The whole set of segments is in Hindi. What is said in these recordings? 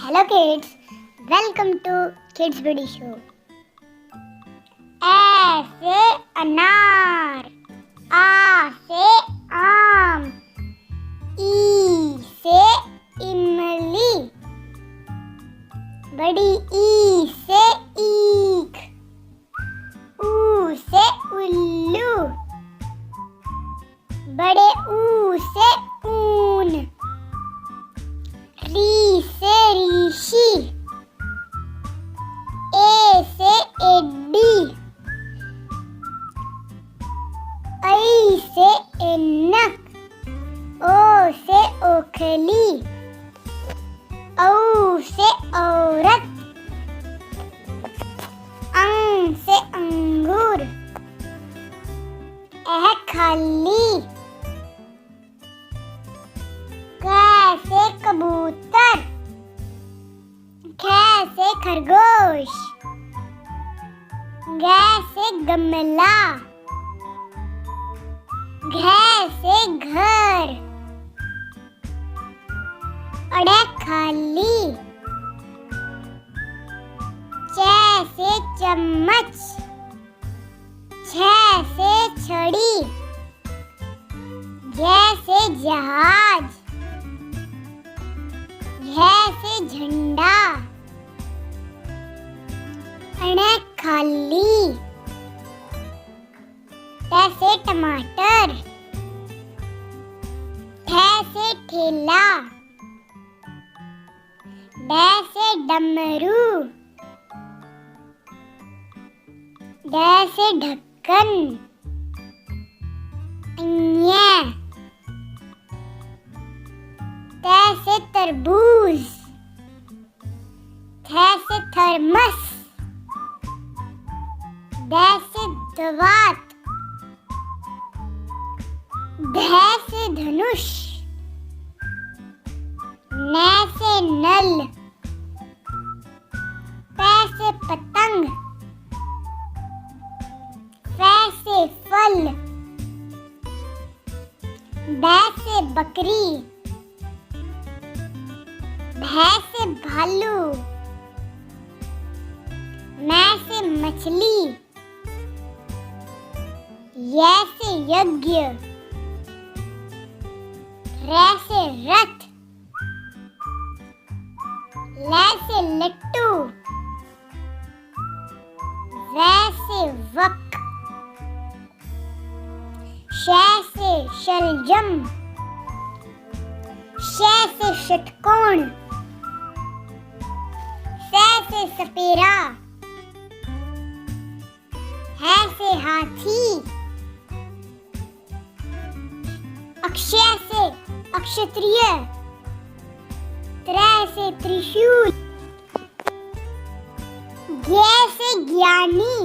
Hello kids, welcome to Kids Buddy Show. A से अनार, आ से आम, ई से इमली, बड़ी ई से ईख, ऊ से उल्लू, बड़े ऊ से ऊन, री से ऋषि, ए से एड्डी, ऐ से ऐनक, ओ से ओखली, औ से औरत, अंग से अंगूर, एह खाली, क से कबूतर, ख से खरगोश, ग से गमला, घ से घर, अड़ खाली, च से चम्मच, छ से छड़ी, ज से जहाज, झ से झंडा, अण खाली, ट से टमाटर, ठ से ठेला, ड से डमरू, ढ से ढक्कन, ञ त से तरबूज, थ से थर्मस, द से दवात, ध से धनुष, न से नल, प से पतंग, फ से फल, ब से बकरी, भ से भालू, म से मछली, य से यज्ञ, र से रथ, ल से लट्टू, व से वक, श से शलजम, श से षटकोण, स से सपेरा, ह से हाथी, अक्षय से अक्षत्रिय, त्र से त्रिशूल, ज्ञ से ज्ञानी.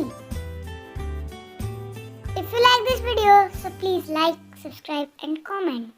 If you like this video, so please like, subscribe and comment.